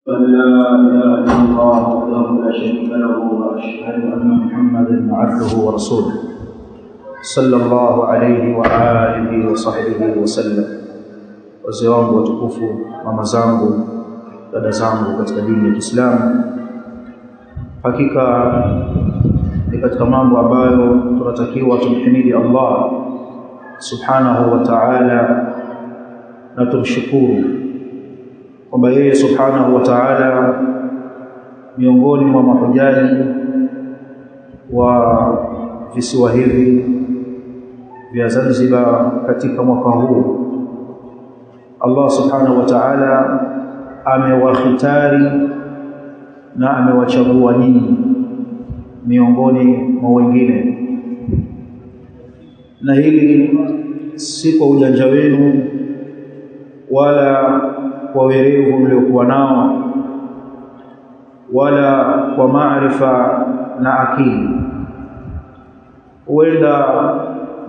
لا إله إلا الله وحده لا شريك له وأشهد أن محمدا عبده ورسوله صلى الله عليه وآله وصحبه وسلم. wazee wangu watukufu, mama zangu, dada zangu katika dini ya Kiislamu, hakika ni katika mambo ambayo tunatakiwa tumhimidi Allah subhanahu wa ta'ala na tumshukuru kwamba yeye subhanahu wa ta'ala miongoni mwa mahujaji wa visiwa hivi vya Zanzibar katika mwaka huu, Allah subhanahu wa ta'ala amewahitari na amewachagua nyinyi miongoni mwa wengine, na hili si kwa ujanja wenu wala kwa werevu mliokuwa nao wala kwa maarifa na akili. Huenda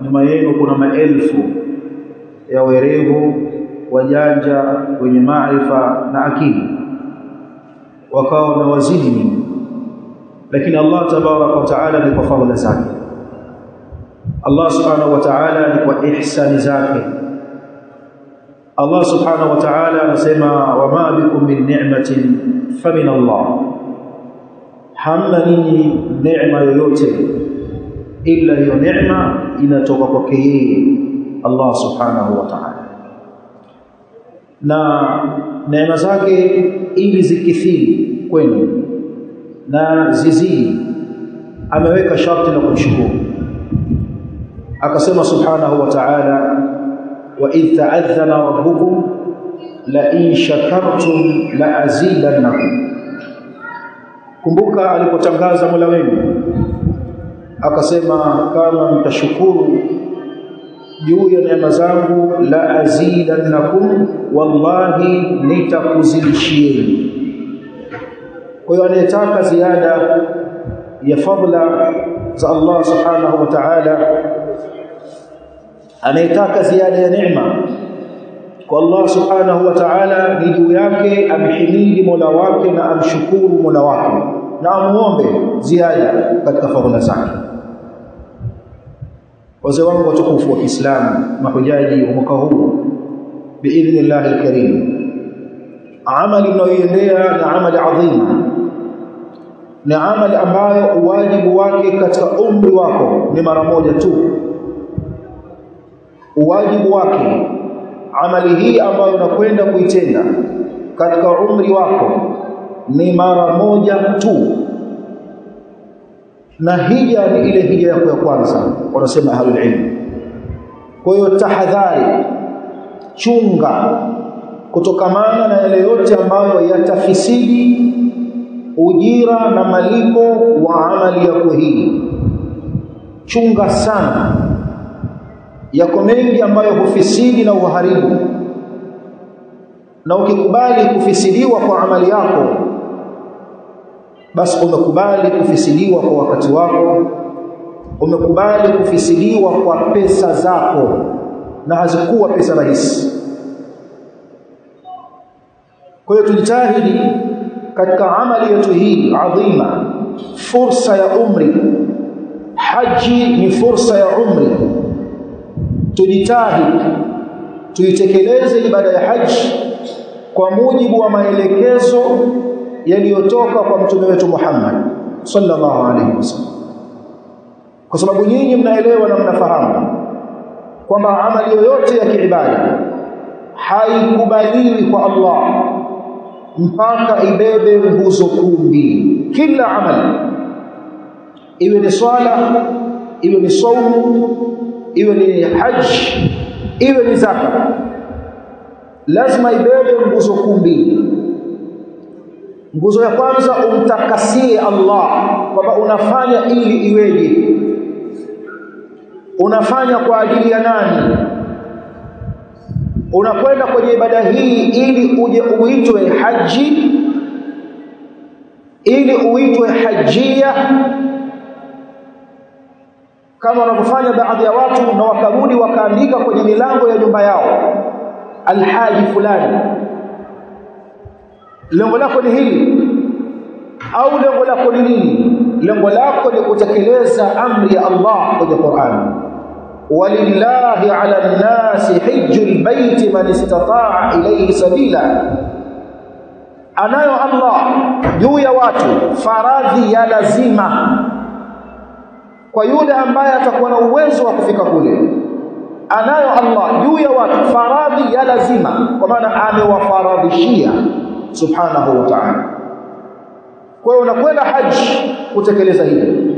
nyuma yenu kuna maelfu ya werevu, wajanja, wenye maarifa na akili, wakawa wamewazidi nyinyi, lakini Allah tabaraka wa taala ni kwa fadhila zake. Allah subhanahu wa ta'ala ni kwa ihsani zake. Allah subhanahu wa ta'ala anasema wama bikum min ni'matin famin Allah, hamna ninyi neema yoyote ila hiyo neema inatoka kwake yeye Allah subhanahu wa ta'ala, na neema zake ili zikithiri kwenu na zizidi ameweka sharti la kumshukuru. Akasema subhanahu wa ta'ala وَإِذْ تَعَذَّنَ رَبُّكُمْ لَإِنْ شَكَرْتُمْ لَأَزِيدَنَّكُمْ. Kumbuka alipotangaza Mola wenu akasema, kama mtashukuru juu ya neema zangu la azidannakum, wallahi nitakuzidishieni. Kwa hiyo anayetaka ziada ya fadla za Allah subhanahu wa ta'ala, anayetaka ziada ya neema kwa Allah subhanahu wa ta'ala, ni juu yake amhimidi Mola wake na amshukuru Mola wake na amuombe ziada katika fadhila zake. Wazee wangu watukufu wa Kiislamu, mahujaji wa mwaka huu biidhnillah alkarim, amali mnayoiendea ni amali adhima, ni amali ambayo wajibu wake katika umri wako ni mara moja tu. Uwajibu wake amali hii ambayo unakwenda kuitenda katika umri wako ni mara moja tu, na hija ni ile hija yako ya kwanza, wanasema ahlul ilm. Kwa hiyo tahadhari, chunga kutokamana na yale yote ambayo yatafisidi ujira na malipo wa amali yako hii. Chunga sana, yako mengi ambayo hufisidi na uharibu, na ukikubali kufisidiwa kwa amali yako, basi umekubali kufisidiwa kwa wakati wako, umekubali kufisidiwa kwa pesa zako, na hazikuwa pesa rahisi. Kwa hiyo tujitahidi katika amali yetu hii adhima, fursa ya umri. Haji ni fursa ya umri. Tujitahidi tuitekeleze ibada ya haji kwa mujibu wa maelekezo yaliyotoka kwa mtume wetu Muhammad sallallahu alaihi wasallam, kwa sababu nyinyi mnaelewa na mnafahamu kwamba amali yoyote ya kiibada haikubaliwi kwa Allah mpaka ibebe nguzo kumi. Kila amali, iwe ni swala, iwe ni saumu, iwe ni haji, iwe ni zaka, lazima ibebe nguzo kumi. Nguzo ya kwanza, umtakasie Allah kwamba unafanya ili iweje, unafanya kwa ajili ya nani, unakwenda kwenye ibada hii ili uje uitwe haji, ili uitwe hajia, kama wanavyofanya baadhi ya watu, na wakarudi wakaandika kwenye milango ya nyumba yao alhaji fulani. lengo lako ni hili au lengo lako ni nini? Lengo lako ni kutekeleza amri ya Allah kwenye Qur'an. Walillahi 'ala an-nasi hajjul baiti man istata'a ilayhi sabila. Anayo Allah juu ya watu faradhi ya lazima kwa yule ambaye atakuwa na uwezo wa kufika kule. Anayo Allah juu ya watu faradhi ya lazima, kwa maana amewafaradhishia subhanahu wa ta'ala. Kwa hiyo unakwenda haji kutekeleza hili,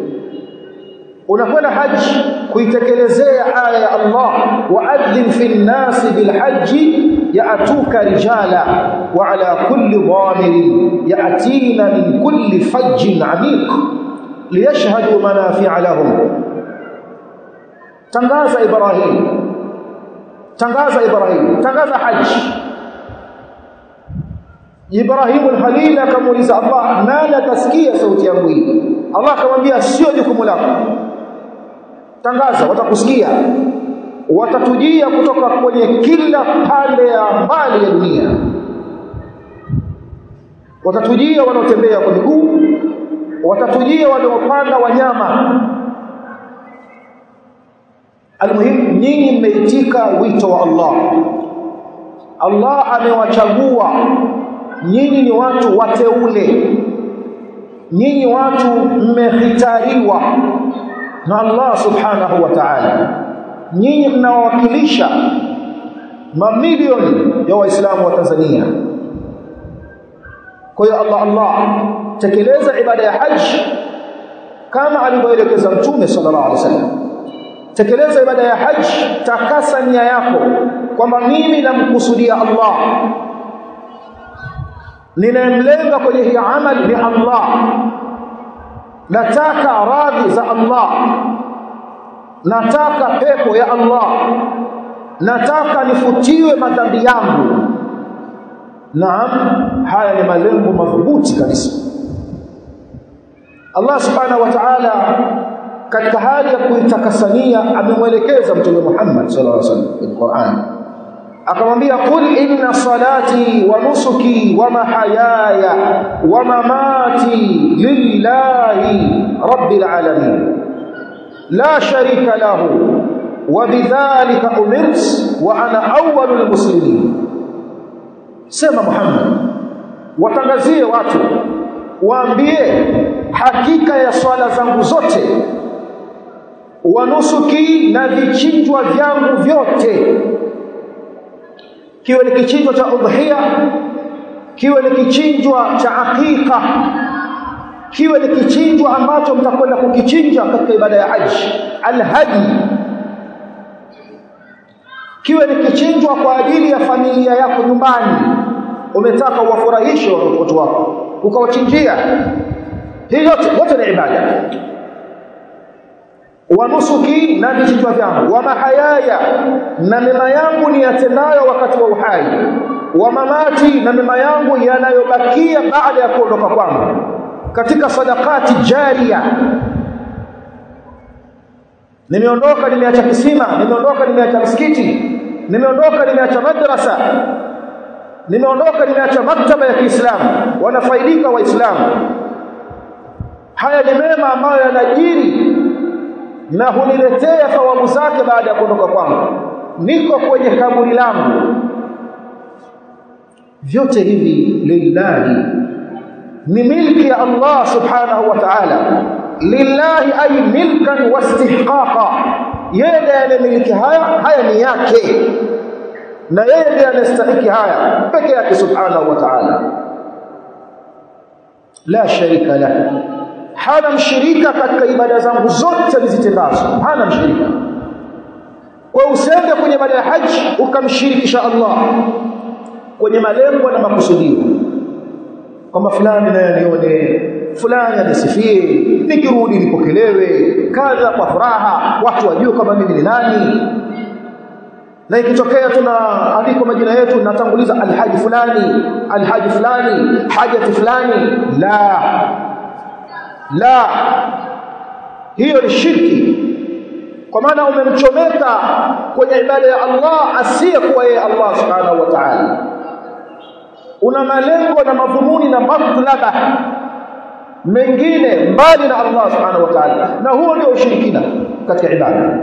unakwenda haji kuitekelezea aya ya Allah, wa'adhin fil nasi bil haji ya'tuka rijala wa ala kulli dhamirin ya'tina min kulli fajjin 'amiq liyashhadu manafi'a lahum. Tangaza Ibrahim, tangaza haji. Ibrahim al-Khalil akamuuliza Allah, nani atasikia sauti yangu hii? Allah akamwambia sio jukumu lako, tangaza, watakusikia, watatujia kutoka kwenye kila pande ya mbali ya dunia, watatujia wanaotembea kwa miguu, watatujia wanaopanda wanyama. Almuhimu, nyinyi mmeitika wito wa Allah. Allah amewachagua nyinyi, ni watu wateule, nyinyi watu mmehitariwa na Allah subhanahu wa ta'ala. Nyinyi mnawakilisha mamilioni ya waislamu wa Tanzania. Kwa hiyo Allah, tekeleza ibada ya haji kama alivyoelekeza Mtume sallallahu alaihi wasallam. Tekeleza ibada ya haji, takasa nia yako kwamba mimi namkusudia Allah, ninamlenga kwenye hii amali ni Allah, nataka radhi za Allah, nataka pepo ya Allah, nataka nifutiwe madhambi yangu. Naam, haya ni malengo madhubuti kabisa. Allah subhanahu wa ta'ala katika hali ya kuitakasania amemwelekeza Mtume Muhammad sallallahu alaihi wasallam kwenye Qur'an, akamwambia qul inna salati wa nusuki wa mahayaya wa mamati lillahi rabbil alamin la sharika lahu wa bidhalika umirtu wa ana awwalul muslimin. Sema Muhammad, watangazie watu, waambie hakika ya swala zangu zote, wa nusuki, na vichinjwa vyangu vyote, kiwe ni kichinjwa cha udhiya, kiwe ni kichinjwa cha aqiqa, kiwe ni kichinjwa ambacho mtakwenda kukichinja katika ibada ya haji, alhadi, kiwe ni kichinjwa kwa ajili ya familia yako nyumbani, umetaka uwafurahishe watoto wako ukawachinjia. Hii yote ni ibada. Wa nusuki, na vichinjwa vyangu, wa mahayaya, na mema yangu ni yatendayo wakati wa uhai, wa mamati, na mema yangu yanayobakia baada ya kuondoka kwangu katika sadaqati jariya. Nimeondoka, nimeacha kisima, nimeondoka, nimeacha msikiti, nimeondoka, nimeacha madrasa, nimeondoka, nimeacha maktaba ya Kiislamu, wanafaidika Waislamu. Haya ni mema ambayo yanajiri na huniletea thawabu zake baada ya kuondoka kwangu, niko kwenye kaburi langu. Vyote hivi lillahi, ni milki ya Allah subhanahu wa ta'ala. Lillahi ay milkan wa istihqaqa, yeye ndiye anamiliki haya ni yake, na yeye ndiye anastahili haya peke yake subhanahu wa ta'ala. La sharika lahu, hana mshirika katika ibada zangu zote nizitendazo, hana mshirika. Kwa usende kwenye ibada ya haji ukamshirikisha Allah kwenye malengo na makusudio, kama fulani naye nione, fulani anisifie, nikirudi nipokelewe, kadha, kwa furaha, watu wajue kama mimi ni nani. Na ikitokea tunaandika majina yetu, natanguliza alhaji fulani, alhaji fulani, hajati fulani. La, hiyo ni shirki, kwa maana umemchomeka kwenye ibada ya Allah asiyekuwa yeye Allah subhanahu wa ta'ala. una malengo na madhumuni na matlaba mengine mbali na Allah subhanahu wa ta'ala, na huo ndio ushirikina katika ibada.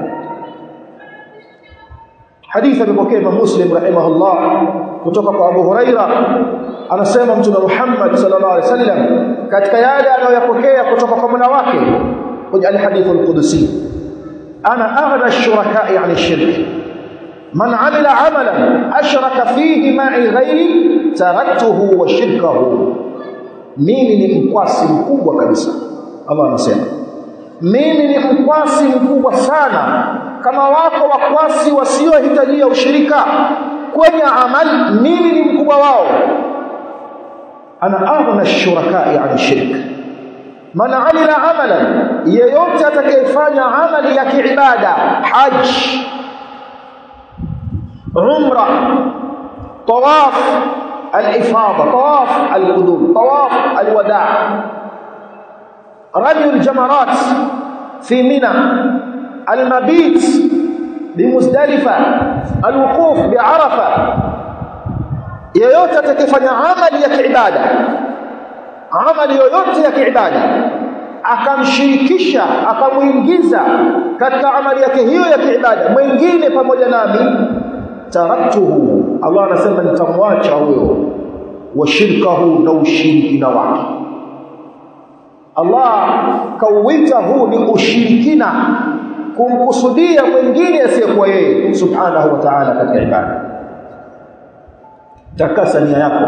Hadithi alipokea Muslim rahimahullah kutoka kwa Abu Huraira, anasema Mtume Muhammad sallallahu alaihi wasallam katika yale anayoyapokea kutoka kwa Mola wake kwenye al-hadith al-qudusi, ana aghna ash-shuraka'i 'an ash-shirk, man 'amila 'amalan ashraka fihi ma'i ghairi taraktuhu wa shirkahu. Mimi ni mkwasi mkubwa kabisa. Allah anasema mimi ni mkwasi mkubwa sana. Kama wako wakwasi wasiohitajia ushirika kwenye amali, mimi ni mkubwa wao. Ana aghna ash-shuraka'i 'an ash-shirk, man 'amila 'amalan, yeyote atakayefanya amali ya kiibada, hajj, umra, tawaf al-ifada, tawaf al-qudum, tawaf al-wada', ramy al-jamarat fi Mina, المبيت بمزدلفة، الوقوف بعرفة. yoyote atakayefanya amali ya kiibada, amali yoyote ya kiibada akamshirikisha, akamuingiza katika amali yake hiyo ya kiibada mwingine pamoja nami, taraktuhu, Allah anasema nitamwacha huyo, wa shirkahu, na ushirikina wake. Allah kauita huu ni ushirikina, kumkusudia mwingine asiyekuwa yeye subhanahu wa ta'ala katika ibada. Takasa nia yako,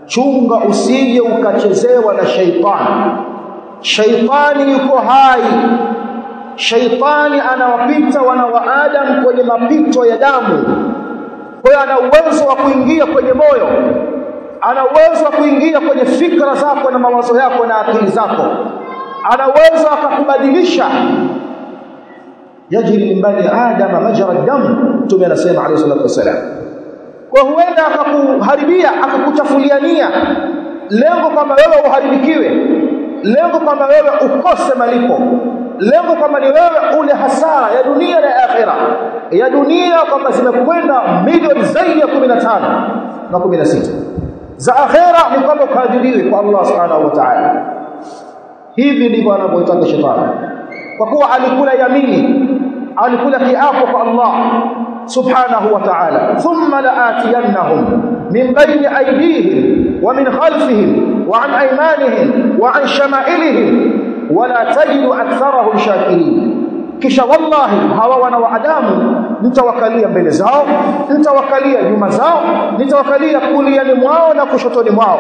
chunga usije ukachezewa na shaitani. Shaitani yuko hai, shaitani anawapita wana wa Adam kwenye mapito ya damu. Kwa hiyo ana uwezo wa kuingia kwenye moyo, ana uwezo wa kuingia kwenye fikra zako na mawazo yako na akili zako, ana uwezo akakubadilisha. Yajri min bani Adam majra ad-dam, Mtume anasema alayhi salatu wasalam. Kwa huenda akakuharibia, akakuchafulia nia, lengo kwamba wewe uharibikiwe, lengo kwamba wewe ukose malipo, lengo kwamba ni wewe ule hasara ya dunia na akhera. Ya dunia kwamba zimekwenda milioni zaidi ya 15 na 16, za akhera ni kwamba ukadhiliwe kwa Allah subhanahu wa ta'ala. Hivi ndivyo anavyotaka shetani, kwa kuwa alikula yamini, alikula kiapo kwa Allah subhanahu wa ta'ala, thumma la'atiyannahum min bayni aydihim wa min khalfihim wa an aymanihim wa an shama'ilihim wa la tajidu aktharahum shakirin. Kisha wallahi hawa wana wa Adamu nitawakalia mbele zao, nitawakalia nyuma zao, nitawakalia kuliani mwao na kushotoni mwao,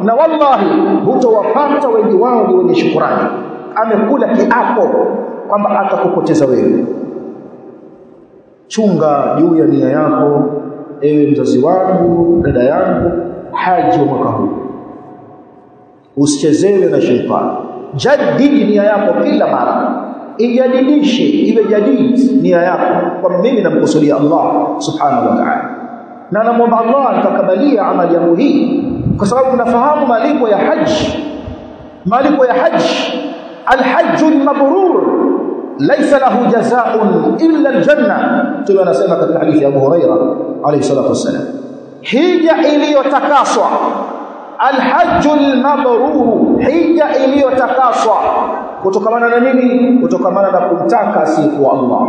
na wallahi hutowapata wengi wao ni wenye shukrani. Amekula kiapo kwamba atakupoteza wewe. Chunga juu ya nia yako, ewe mzazi wangu, dada yangu, haji wa mwaka huu, usichezewe na shetani. Jadidi nia yako kila mara, ijadidishe, iwe jadidi nia yako kwa mimi namkusudia Allah subhanahu wa ta'ala, na namuomba Allah atakabalia amali yangu hii, kwa sababu nafahamu malipo ya haji, malipo ya haji, alhajj almabrur laysa lahu jazaa'un illa aljanna. Tume anasema katika hadithi ya Abu Huraira alayhi salatu wasalam, hija iliyotakaswa, alhajj almabrur, hija iliyotakaswa kutokamana na nini? Kutokamana na kumtaka asiyekuwa Allah.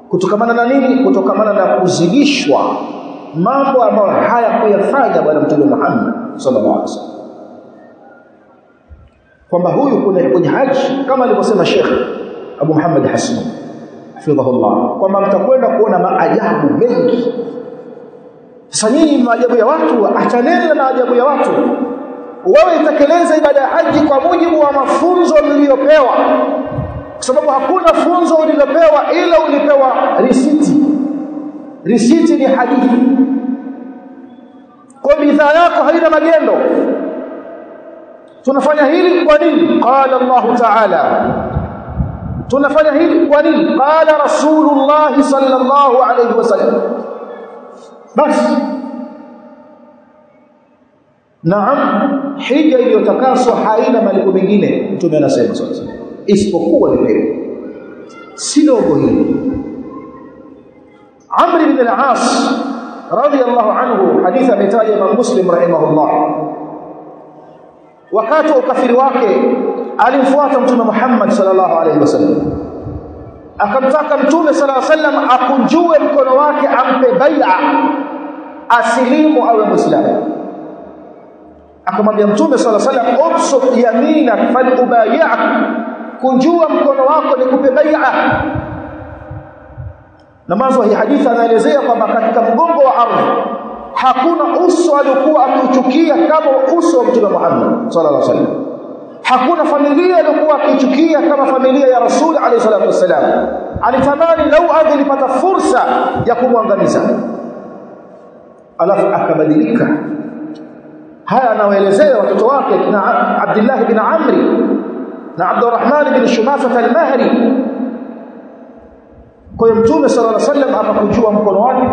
Kutokamana na nini? Kutokamana na kuzidishwa mambo ambayo hayakuyafanya bwana Mtume Muhammad sallallahu alaihi wasallam. Kwamba huyu kwenye haji, kama alivyosema Sheikh Abu Muhammad Hassan hafidhahullah, kwamba mtakwenda kuona maajabu mengi. Sasa nyinyi maajabu ya watu, achaneni na maajabu ya watu. Wewe itekeleza ibada ya haji kwa mujibu wa mafunzo mliopewa, kwa sababu hakuna funzo ulilopewa ila ulipewa risiti. Risiti ni hadithi, kwa bidhaa yako haina magendo. Tunafanya hili kwa nini? Qala Allah ta'ala. Tunafanya hili kwa nini? Qala Rasulullah sallallahu alayhi wasallam. Basi naam, hija iliyotakaswa haina malipo mengine, Mtume anasema sasa, isipokuwa ni pepo. Si dogo hili. Amr ibn al-As radhiyallahu anhu, hadithi ametaja Imam Muslim rahimahullah, wakati wa ukafiri wake alimfuata Mtume Muhammad sallallahu alaihi wasallam, akamtaka Mtume sallallahu alaihi wasallam akunjue mkono wake ampe bai'a asilimu awe muislamu. Akamwambia Mtume sallallahu alaihi wasallam, ubsut yaminak falubayi'ak, kunjua mkono wako nikupe bai'a. Na mwanzo hii hadithi anaelezea kwamba katika mgongo wa ardhi hakuna uso aliokuwa akiuchukia kama uso wa Mtume Muhammad sallallahu alaihi wasallam. Hakuna familia aliokuwa akichukia kama familia ya Rasul alayhi salatu wasallam. Alitamani lau angelipata fursa ya kumwangamiza. Alafu akabadilika. Haya anawaelezea watoto wake na Abdullah ibn Amri na Abdurrahman ibn Shumafa al-Mahri. Kwa Mtume sallallahu alaihi wasallam akakujua mkono wake,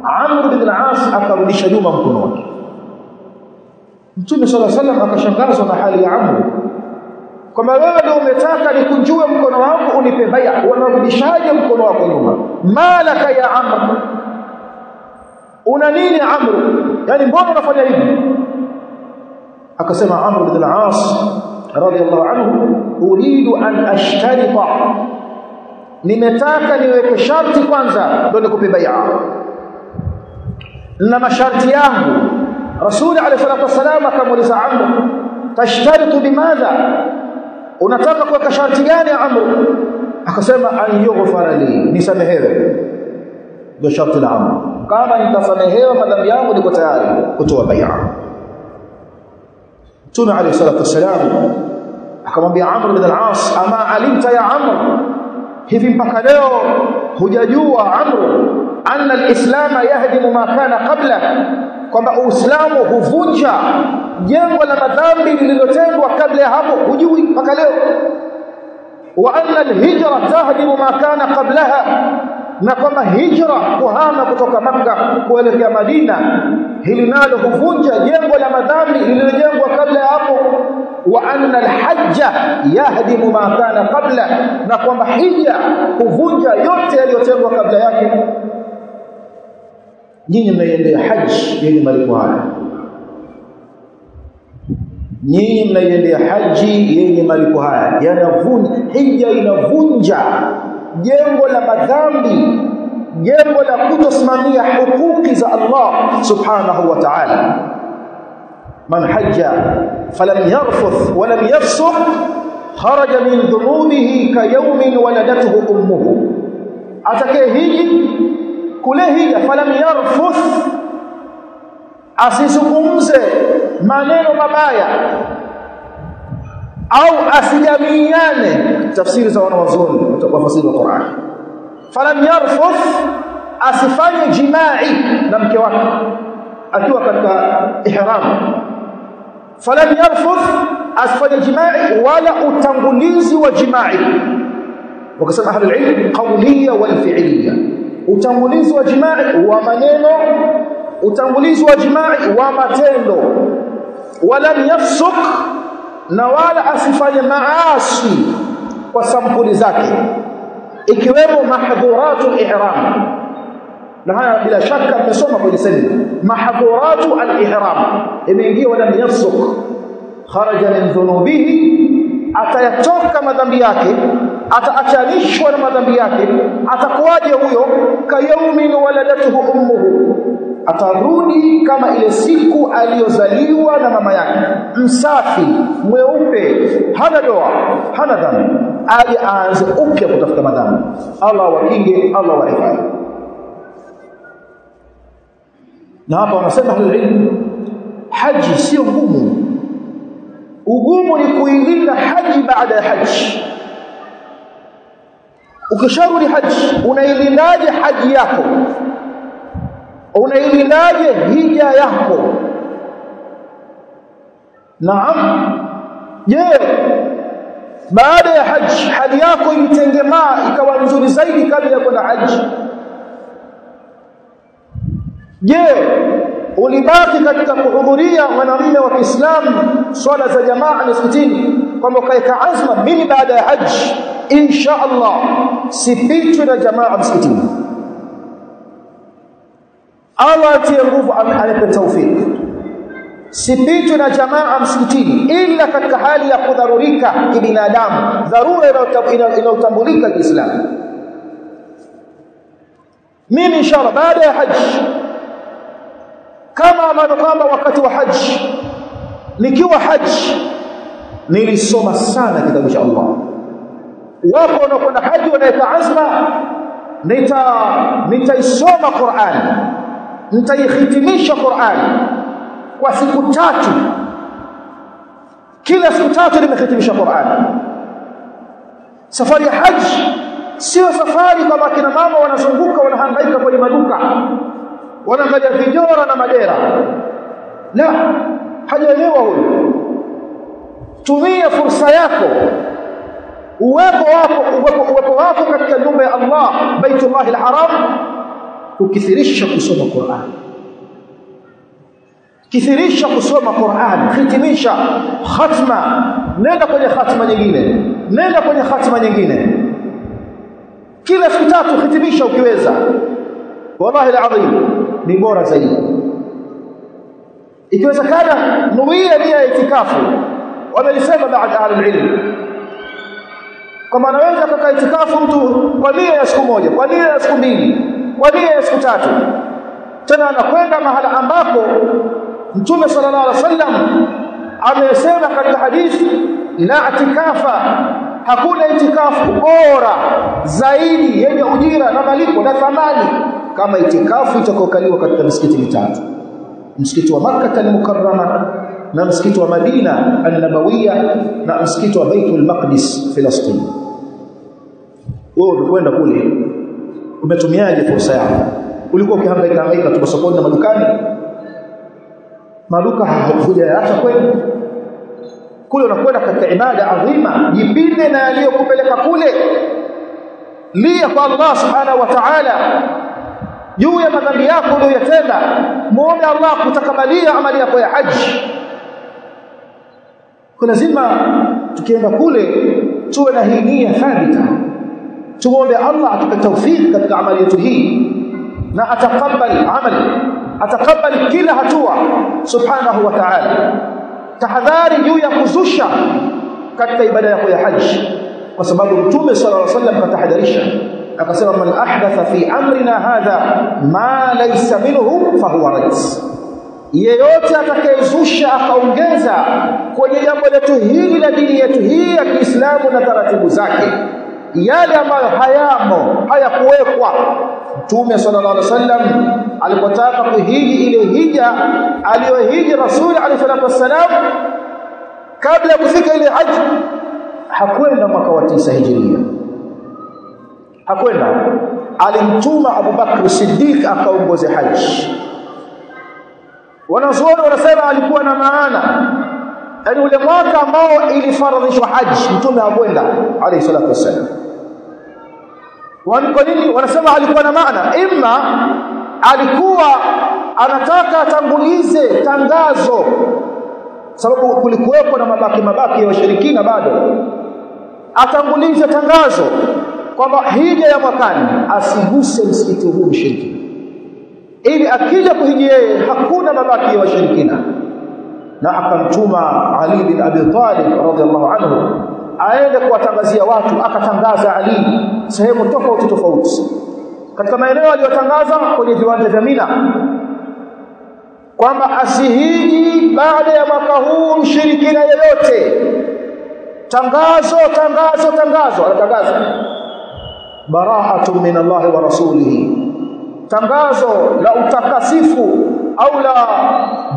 Amr ibn al-As akarudisha nyuma mkono wake. Mtume sallallahu alaihi wasallam akashangazwa na hali ya Amr, kwamba wewe ndio umetaka nikunjue mkono wako unipe bai'a, unarudishaje mkono wako nyuma? Malaka ya Amr, una nini Amr? Yani mbona unafanya hivi? Akasema Amr ibn al-As radiyallahu anhu, uridu an ashtarita, nimetaka niweke sharti kwanza ndio nikupe bai'a, na masharti yangu. Rasul alayhi salatu wasallam akamuuliza Amr, tashtaritu bimadha, unataka kuweka sharti gani Amr? Akasema an yughfara li, nisamehewe. Ndio sharti la Amr, kama nitasamehewa madhambi yangu niko tayari kutoa bai'a. Mtume alayhi salatu wasallam akamwambia Amr ibn al-As, ama alimta ya Amr, hivi mpaka leo hujajua Amr anna al-islam yahdimu ma kana qabla, kwamba Uislamu huvunja jengo la madhambi lililotendwa kabla ya hapo? Hujui mpaka leo? Wa anna al-hijra tahdimu ma kana qablaha, na kwamba hijra kuhama kutoka Makka kuelekea Madina hili nalo huvunja jengo la madhambi lililojengwa kabla ya hapo. Wa anna al-hajja yahdimu ma kana qabla, na kwamba hija huvunja yote yaliyotendwa kabla yake. Nyinyi mnaiendea haji yenye malipo haya, nyinyi mnaiendea haji yenye malipo haya, yanavunja hija, inavunja jengo la madhambi, jengo la kutosimamia hukuki za Allah subhanahu wa ta'ala. Man hajja falam yarfuth wa lam yafsuq kharaja min dhunubihi ka yawmin waladathu ummuhu, atakaye hiji kule hija falam yarfuth, asizungumze maneno mabaya au asijamiane, tafsiri za wanawazuoni wafasiri wa Qur'an. Falam yarfuth, asifanye jimai na mke wake akiwa katika ihram. Falam yarfuth, asifanye jimai wala utangulizi wa jimai. Wakasema ahli ilm qawliya wal fi'liya, utangulizi wa jimai wa maneno, utangulizi wa jimai wa matendo. Walam yafsuk, na wala asifanye maasi kwa sampuli zake, ikiwemo mahdhuratul ihram. Na haya bila shaka tumesoma kwenye sehemu mahdhuratul ihram, imeingia wala yafsuk, kharaja min dhunubihi, atayatoka madhambi yake, ataachanishwa na madhambi yake. Atakuwaje huyo? Kayaumin waladatuhu ummuhu, atarudi kama ile siku aliyozaliwa na mama yake, msafi mweupe, hana doa, hana dhambi, aje aanze upya kutafuta madhambi. Allah wakinge, Allah wahifadhi. Na hapa wanasema ilmu, haji sio ngumu. Ugumu ni kuilinda haji baada ya haji. Ukisharudi haji, unailindaje haji yako? Unailindaje hija yako? Naam, je, baada ya haji hali yako ilitengemaa ikawa nzuri zaidi kabla ya kwenda haji? Je, ulibaki katika kuhudhuria mwanamume wa Kiislamu swala za jamaa msikitini, kwamba kaeka azma, mimi baada ya haji insha Allah sipitwi na jamaa msikitini? Allah atie nguvu, anipe taufiki. Sipitwe na jamaa msikitini ila katika hali ya kudharurika kibinadamu, dharura inayotambulika Kiislamu. Mimi inshallah baada ya haji, kama ambavyo kwamba wakati wa haji, nikiwa haji nilisoma sana kitabu cha Allah. Wapo wanakwenda haji wanaweka azma, nitaisoma Qur'an, nitaihitimisha Qur'an kwa siku 3. Kila siku 3 nimehitimisha Qur'an. Safari ya haji sio safari kama kina mama wanazunguka wanahangaika kwenye maduka wanaangalia vijora na madera. La, hajaelewa huyo. Tumia fursa yako, uwepo wako katika nyumba ya Allah, Baitullahil Haram, ukithirisha kusoma Qur'an. Kithirisha kusoma Qur'an, hitimisha khatma, nenda kwenye khatma nyingine, nenda kwenye khatma nyingine. Kila siku 3 hitimisha ukiweza. Wallahi alazim ni bora zaidi. Ikiwezekana nuia nia ya itikafu. Wamelisema baada ahli kama anaweza kukaa itikafu mtu kwa nia ya siku 1, kwa nia ya siku 2, kwa nia ya siku 3. Tena anakwenda mahala ambapo Mtume sallallahu alaihi wasallam amesema katika hadithi, la itikafa, hakuna itikafu bora zaidi yenye ujira na malipo na thamani kama itikafu itakokaliwa katika misikiti mitatu: msikiti wa Makkah al-Mukarrama, na msikiti wa Madina an-Nabawiyya, na msikiti wa Baitul Maqdis Palestina. Wewe unakwenda kule, umetumiaje fursa yako? Ulikuwa ukihangaika tu sokoni na madukani, maduka hujayaacha kweli. Kule unakwenda katika ibada adhima, jipinde na aliyokupeleka kule. Lia kwa Allah subhanahu wa ta'ala juu ya madhambi yako uliyotenda. Muombe Allah kutakabalia amali yako ya haji. Kwa lazima tukienda kule tuwe na hii nia thabita. Tuombe Allah atupe tawfik katika amali yetu hii, na atakabali amali, atakabali kila hatua subhanahu wa ta'ala. Tahadhari juu ya kuzusha katika ibada yako ya haji, kwa sababu Mtume sallallahu alaihi wasallam katahadharisha akasema, man ahdatha fi amrina hadha ma laysa minhu fahuwa rad. Yeyote atakayezusha akaongeza kwenye jambo letu hili la dini yetu hii ya Kiislamu na taratibu zake, yale ambayo hayamo, hayakuwekwa. Mtume sallallahu alaihi wasallam alipotaka kuhiji ile hija aliyohiji Rasul alayhi salatu wasallam, kabla ya kufika ile haji hakwenda mwaka wa 9 Hijria. Hakwenda, alimtuma Abu Bakr Siddiq akaongoze haji. Wanazuoni wanasema alikuwa na maana, yani ule mwaka ambao ilifaradhishwa haji Mtume hakwenda alayhi salatu wasallam. Kwa nini wanasema alikuwa na maana? Imma alikuwa anataka atangulize tangazo, sababu kulikuwepo na mabaki ya washirikina bado. Atangulize tangazo kwamba hija ya mwakani asiguse msikiti huu mshirikina, ili akija kuhiji yeye hakuna mabaki ya washirikina. Na akamtuma Ali bin Abi Talib radhiallahu anhu aende kuwatangazia watu. Akatangaza Ali sehemu tofauti katika maeneo aliyotangaza kwenye viwanja vya Mina kwamba asihiji baada ya mwaka huu mshirikina yeyote. Tangazo anatangaza bara'atun min Allah wa rasulihi, tangazo la utakasifu au la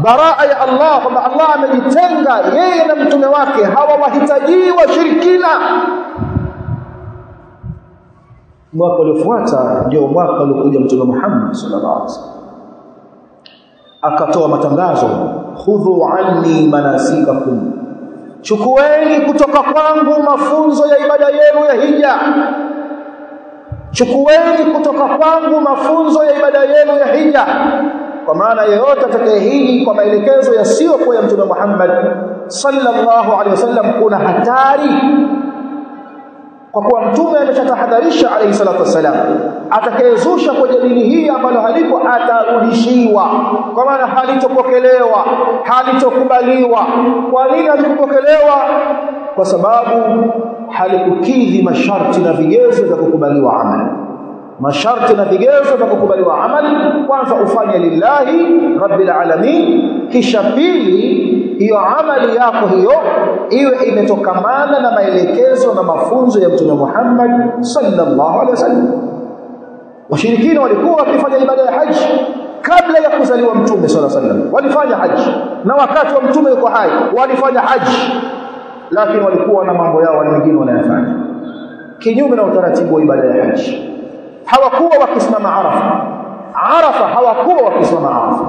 baraa ya Allah, kwamba Allah amejitenga yeye na mtume wake, hawawahitaji washirikina. Mwaka uliofuata ndio mwaka uliokuja Mtume Muhammad sallallahu alaihi wasallam akatoa matangazo, khudhu anni manasikakum, chukueni kutoka kwangu mafunzo ya ibada yenu ya hija. Chukueni kutoka kwangu mafunzo ya ibada yenu ya hija. Kwa maana yeyote atakayehiji kwa maelekezo yasiyo kwa ya Mtume Muhammad sallallahu alaihi wasallam, kuna hatari kwa kuwa mtume ameshatahadharisha alayhi salatu wasalam, atakayezusha kwenye dini hii ambalo halipo atarudishiwa, kwa maana halitopokelewa, halitokubaliwa. Kwa nini halikupokelewa? Kwa sababu halikukidhi masharti na vigezo vya kukubaliwa amali. Masharti na vigezo vya kukubaliwa amali, kwanza ufanye lillahi rabbil alamin, kisha pili hiyo amali yako hiyo iwe imetokamana na maelekezo na mafunzo ya Mtume Muhammad sallallahu alaihi wasallam. Washirikina walikuwa wakifanya ibada ya haji kabla ya kuzaliwa Mtume sallallahu alaihi wasallam, walifanya haji, na wakati wa Mtume yuko hai walifanya haji, lakini walikuwa na mambo yao wengine wanayafanya kinyume na utaratibu wa ibada ya haji. Hawakuwa wakisimama Arafa, hawakuwa wakisimama Arafa.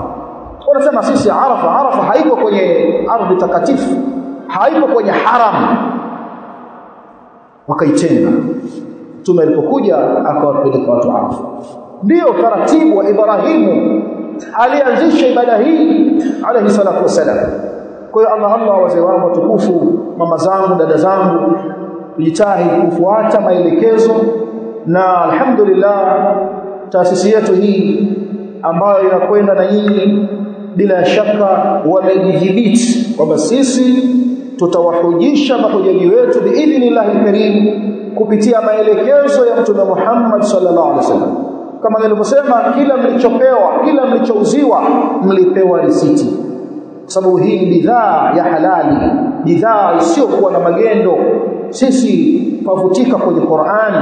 Wanasema sisi Arafa haiko kwenye ardhi takatifu, haiko kwenye haram, wakaitenga. Mtume alipokuja akawapeleka watu Arafa. Ndio taratibu wa Ibrahimu, alianzisha ibada hii alayhi salatu wasalam. Kwa hiyo Allah wazee wangu watukufu, mama zangu, dada zangu, tujitahidi kufuata maelekezo, na alhamdulillah taasisi yetu hii ambayo inakwenda na nyinyi bila shaka wamejidhibiti kwamba sisi tutawahujisha mahujaji wetu biidhnillahil karim kupitia maelekezo ya Mtume Muhammad sallallahu alaihi wasallam. Kama nilivyosema, kila mlichopewa, kila mlichouziwa mlipewa risiti, kwa sababu hii ni bidhaa ya halali, bidhaa isiyokuwa na magendo. Sisi pavutika kwenye Qur'an,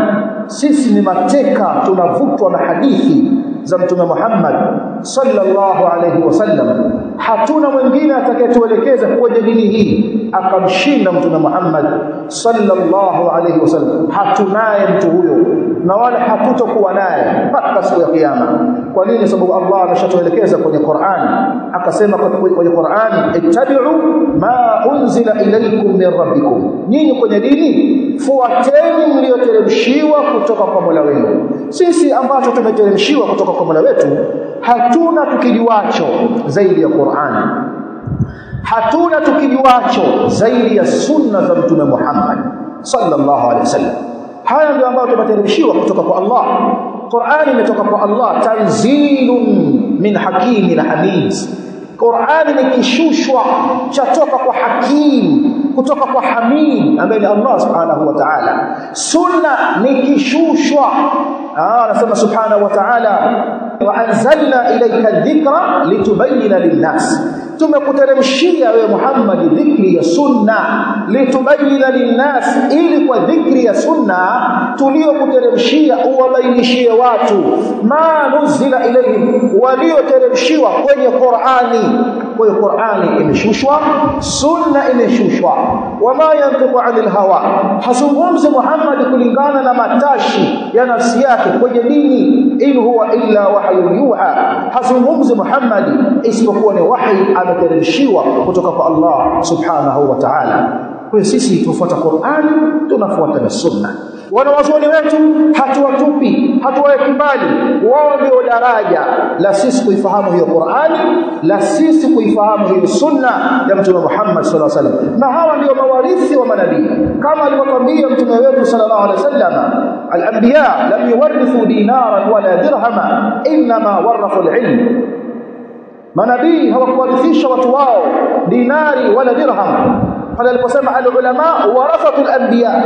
sisi ni mateka, tunavutwa na hadithi za Mtume Muhammad sallallahu alaihi wasallam. Hatuna mwingine atakayetuelekeza kwenye dini hii akamshinda Mtume Muhammad sallallahu alaihi wasallam. Hatunaye mtu huyo, na wala hatutokuwa naye mpaka siku ya kiyama. Kwa nini? Sababu Allah ameshatuelekeza kwenye Qur'an, akasema kwenye Qur'an, ittabi'u ma unzila ilaykum min rabbikum, nyinyi kwenye dini fuateni mlioteremshiwa kutoka kwa Mola wenu. Sisi ambacho tumeteremshiwa kutoka kwa Mola wetu hatuna tukijuacho zaidi ya Qur'an, hatuna tukijuacho zaidi ya sunna za Mtume Muhammad sallallahu alaihi wasallam. Haya ndio ambayo tumeteremshiwa kutoka kwa Allah. Qur'ani imetoka kwa Allah, tanzilun min hakimin hamid. Qur'ani ni kishushwa chatoka kwa hakim, kutoka kwa hamid ambaye ni Allah subhanahu wa ta'ala. Sunna ni kishushwa, anasema subhanahu wa ta'ala, wa anzalna ilayka dhikra litubayyana lin-nas, tumekuteremshia wewe Muhammad dhikri ya sunna, litubayyana lin-nas, ili kwa dhikri ya sunna tuliyokuteremshia uwabainishie watu ma nuzila ilayhim, walioteremshiwa kwenye Qur'ani. Kwa hiyo Qur'ani imeshushwa, sunna imeshushwa. Wama yantiqu 'anil hawa, hazungumzi Muhammad kulingana na matashi ya nafsi yake kwenye dini, in huwa illa wahyun yuha, hazungumzi Muhammad isipokuwa ni wahi ameteremshiwa kutoka kwa Allah subhanahu wa ta'ala. Kwa hiyo sisi tufuata Qur'an, tunafuata na sunna. Wanawazuoni wetu hatuwatupi, hatuwaweki mbali, wao ndio daraja la sisi kuifahamu hiyo Qur'ani, la sisi kuifahamu hiyo sunna ya Mtume Muhammad sallallahu alaihi wasallam. Na hawa ndio mawarithi wa manabii, kama alivyotwambia Mtume wetu sallallahu alaihi wasallam, al-anbiya lam yuwarithu dinaran wala dirhama inma warathu al-ilm. Manabii hawakuwarithisha watu wao dinari wala dirham. Pale aliposema al-ulama warathatul anbiya,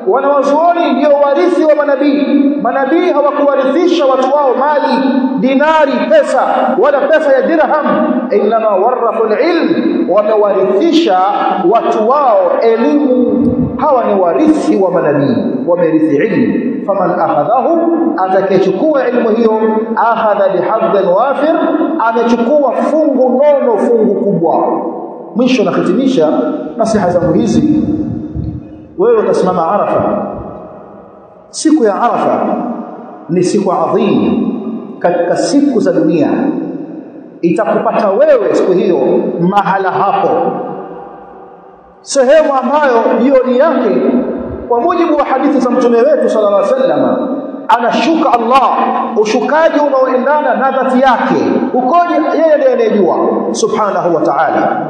wanawazuoni ndio warithi wa manabii. Manabii hawakuwarithisha watu wao mali, dinari, pesa, wala pesa ya dirham, inma warathul ilm, wamewarithisha watu wao elimu. Hawa ni warithi wa manabii, wamerithi ilmu. Faman akhadhahu, atakayechukua ilmu hiyo, akhadha bihadhin wafir, amechukua fungu nono, fungu kubwa. Mwisho nahitimisha nasiha zangu hizi. Wewe utasimama Arafa. Siku ya Arafa ni siku adhimu katika siku za dunia. Itakupata wewe siku hiyo mahala hapo, sehemu ambayo jioni yake kwa mujibu wa hadithi za mtume wetu sallallahu alaihi wasallam anashuka Allah, ushukaji unaoendana na dhati yake. Ukoje? Yeye ndiye anayejua subhanahu wa ta'ala.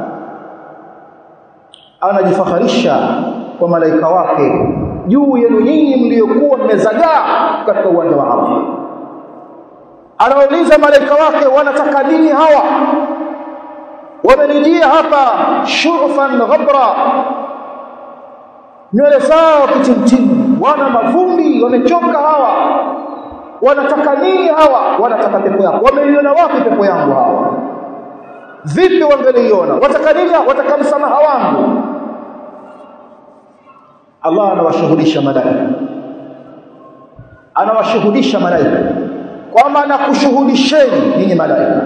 Anajifakharisha kwa malaika wake juu yenu nyinyi mliokuwa mmezagaa katika uwanja wa Arafa. Anauliza malaika wake, wanataka nini hawa? Wamenijia hapa shurfan ghabra, nywele zao kitimtimu, wana mavumbi, wamechoka hawa. Wanataka nini hawa? Wanataka pepo yako. Wameiona wapi pepo yangu hawa? Vipi wangeliona? Wataka nini? Wataka msamaha wangu. Allah anawashuhudisha malaika, anawashuhudisha malaika kwamba nakushuhudisheni ninyi malaika,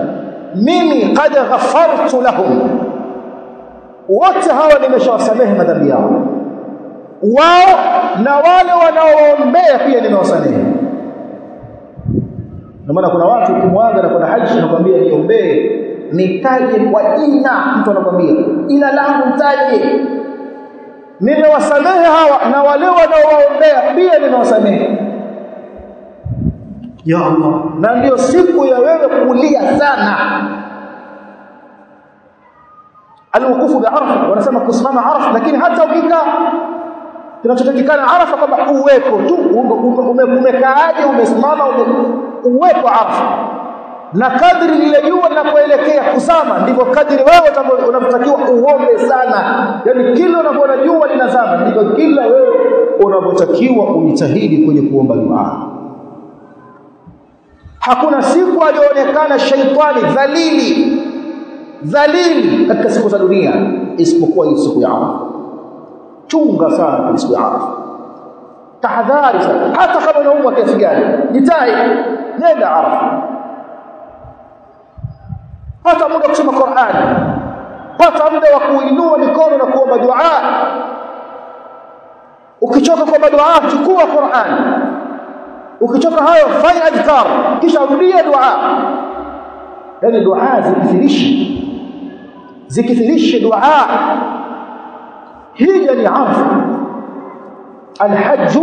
mimi qad ghafartu lahum, wote hawa nimeshawasamehe madhambi yao, wao na wale wanaoombea pia nimewasamehe. Ndio maana kuna watu kumwaga na kuna haji anakuambia niombee, nitaje kwa jina. Mtu anakuambia jina langu nitaje, nimewasamehe hawa na wale wanaoombea pia nimewasamehe. Ya Allah, na ndio siku ya wewe kulia sana. Al-wuqufu bi Arafa, wanasema kusimama Arafa, lakini hata ukikaa kinachotakikana Arafa kama uwepo tu, umekaaje, umesimama, uwepo Arafa. Na kadri lile jua linapoelekea kuzama ndivyo kadri wewe unavyotakiwa uombe sana. Yaani kila unapoona jua linazama ndivyo kila wewe unavyotakiwa ujitahidi kwenye kuomba dua. Hakuna siku alionekana shaitani dhalili katika siku za dunia isipokuwa hii siku ya Arafa. Chunga sana kwa siku ya Arafa, tahadhari sana. Hata kama unaumwa kiasi gani, jitai, nenda Arafa. Pata muda kusoma Qur'an, pata muda wa kuinua mikono na kuomba dua. Ukichoka kuomba dua, chukua Qur'an. Ukichoka hayo, fanya adhkar, kisha rudia dua. Yaani dua zikithirishe dua. Hija ni Arafa, alhajj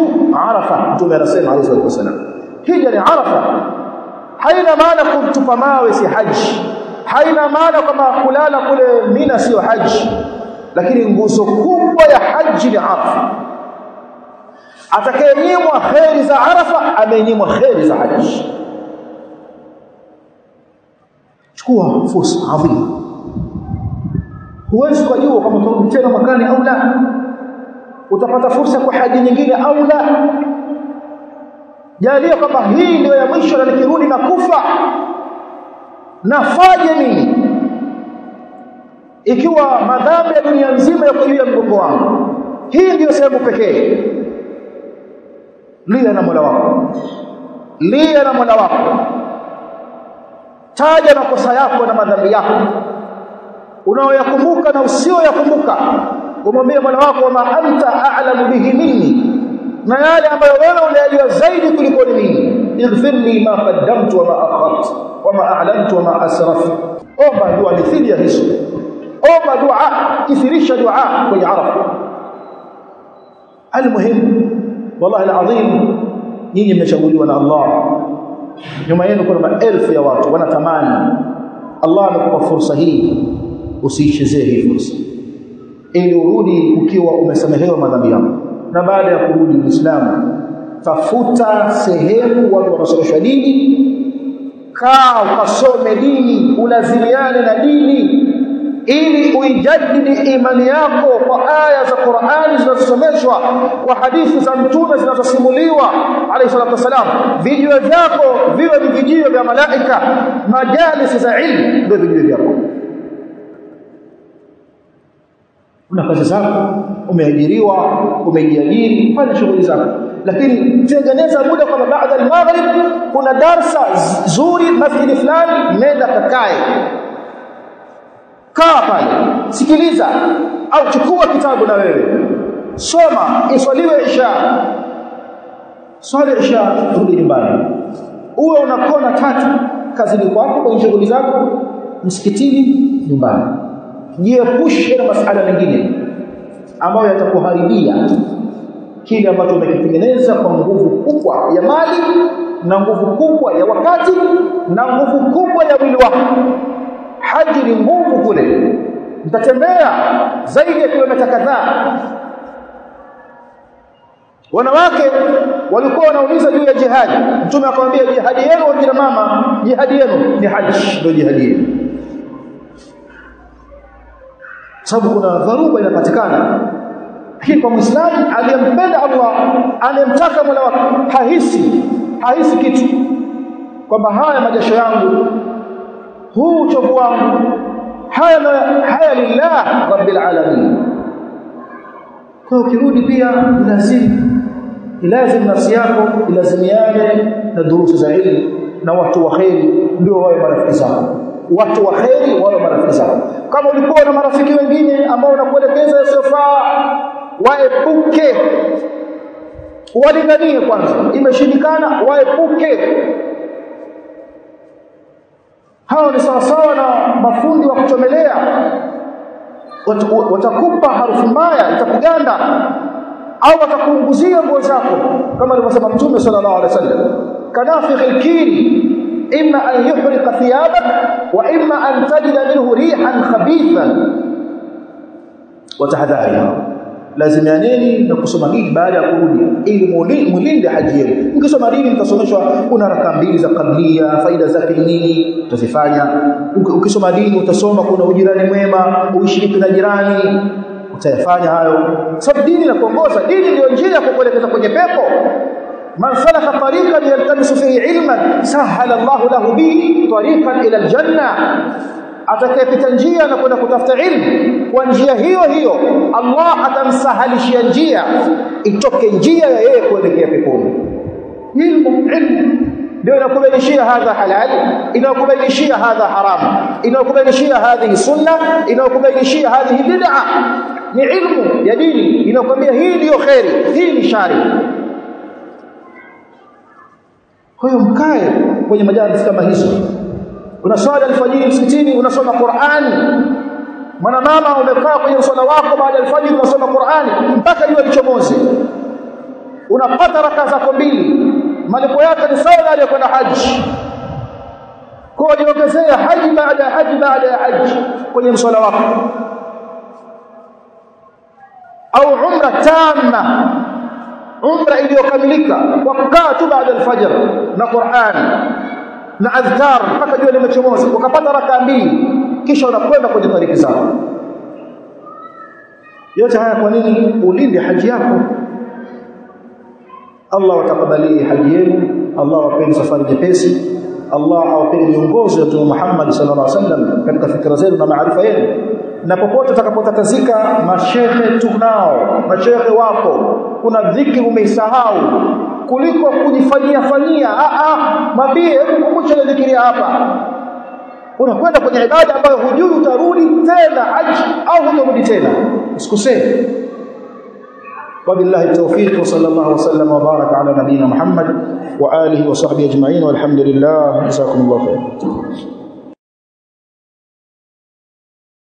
Arafa. Mtume anasema alayhi salatu wasallam, hija ni Arafa. Haina maana kumtupa mawe si haji, haina maana kama kulala kule Mina sio haji, lakini nguzo kubwa ya haji ni Arafa. Atakayenyimwa khairi za Arafa amenyimwa khairi za haji. Chukua fursa adhima. Huwezi kujua kama utarudi tena mwakani au la, utapata fursa kwa haji nyingine au la. Jalia kwamba hii ndio ya mwisho na nikirudi na kufa nafaje mimi, ikiwa madhambi ya dunia nzima yako juu ya mgongo wangu. Hii ndio sehemu pekee. Lia na Mola wako, taja makosa yako na madhambi yako unaoyakumbuka na usiyoyakumbuka. Umwambie Mola wako, wama anta a'lamu bihi minni, na yale ambayo wewe unayajua zaidi kuliko mimi. Ighfirli ma qaddamtu wa ma akhartu wa ma a'lantu wa ma asraftu. Omba dua mithili ya hizo, omba dua, kithirisha dua kwenye Arafa. Almuhim, wallahi alazim, nyinyi mmechaguliwa na Allah. Nyuma yenu kuna maelfu ya watu wanatamani. Allah amekupa fursa hii, usiichezee hii fursa, ili urudi ukiwa umesamehewa madhambi yako. Na baada ya kurudi Uislamu, tafuta sehemu watu wanasomeshwa dini, kaa ukasome dini, ulazimiane na dini, ili uijadidi imani yako kwa aya za Qur'ani zinazosomeshwa, kwa hadithi za Mtume zinazosimuliwa alayhi salatu wasalam. Vijio vyako viwe ni vijio vya malaika, majalisi za ilmu ndio vijio vyako. Una kazi zako, umeajiriwa, umejiajiri, fanya shughuli zako, lakini tengeneza muda kama baada al-maghrib kuna darsa zuri masjid fulani, nenda kakae, kaa pale, sikiliza, au chukua kitabu na wewe soma, iswaliwe isha, swali isha, rudi nyumbani. Uwe unakona tatu kazini kwako, kwenye shughuli zako, msikitini, nyumbani. Jiepushe na masuala mengine ambayo yatakuharibia kile ambacho umekitengeneza kwa nguvu kubwa ya mali na nguvu kubwa ya wakati na nguvu kubwa ya mwili wako. Haji ni nguvu kule, mtatembea zaidi ya kilomita kadhaa. Wanawake walikuwa wanauliza juu ya jihad. Mtume akamwambia jihadi yenu wakina mama, jihadi yenu ni haji, ndio jihadi yenu. Sababu kuna dharuba inapatikana. Lakini kwa Muislamu aliyempenda Allah, anemtaka Mola wake, hahisi kitu kwamba haya majasho yangu, huu uchovu wangu, haya lillah rabbil alamin. Kwa ukirudi pia lazima nafsi yako ilazimiane na durusu za ilmu na watu wa kheri, ndio wawe marafiki zako. Watu wa kheri wawe marafiki zako. Kama ulikuwa na marafiki wengine ambao wanakuelekeza yasiyofaa, waepuke. Walinganie kwanza, imeshindikana waepuke. Hao ni sawasawa na mafundi wa kuchomelea. Watakupa harufu mbaya, itakuganda, au watakuunguzia nguo zako, kama alivyosema Mtume sallallahu alaihi wasallam, kanafikh al-kiri imma an yuhriqa thiyabak wa imma an tajida minhu rihan khabithan. Watahadhari, lazimianeni na kusoma dini baada ya kurudi, ili mulinde haji yenu. Mkisoma dini mtasomeshwa kuna raka mbili za kablia, faida zake nini, utazifanya. Ukisoma dini utasoma kuna ujirani mwema, uishi na jirani, utayafanya hayo. Sababu dini inakuongoza, dini ndio njia ya kukuelekeza kwenye pepo. Man salaka tariqan yaltamisu fihi ilman sahala Allahu lahu bihi tariqan ila aljanna. Atakayepita njia na kwenda kutafuta ilmu, kwa njia hiyo hiyo Allah atamsahalishia njia itoke njia ya yeye kuelekea peponi. Ilmu ndio inakubainishia hadha halal, inakubainishia hadha haram, inakubainishia hadhi sunna, inakubainishia hadhi bid'a. Ni ilmu ya dini inakwambia hii ndio khairi, hii ni shari. Kwa hiyo mkae kwenye majalis kama hizo. Unaswali alfajiri msikitini, unasoma Qur'ani. Mwanamama umekaa kwenye swala wako baada ya alfajiri unasoma Qur'ani mpaka jua lichomoze. Unapata raka zako 2. Malipo yake ni sawa na aliyokwenda haji. Kwa jiongezea haji baada ya haji kwenye swala wako. Au umra tamma, umra iliyokamilika kwa kukaa tu baada ya alfajr na Qur'ani na adhkar mpaka jua limechomoza, ukapata raka 2, kisha unakwenda kwenye tariki zako. Yote haya kwa nini? Ulinde haji yako. Allah watakabalie haji yenu, Allah wapeni safari nyepesi, Allah awapeni miongozo ya Mtume Muhammad sallallahu alaihi wasallam katika fikra zenu na maarifa yenu. Na popote utakapotatazika, mashehe tunao, mashehe wako, kuna dhikri umeisahau, kuliko kujifanyia mabie kukumbusha dhikri hapa. Unakwenda kwenye ibada ambayo hujui utarudi tena haji au hutarudi tena. Usikosee. وبالله التوفيق وصلى الله وسلم وبارك على نبينا محمد وآله وصحبه أجمعين والحمد لله. جزاكم الله خير.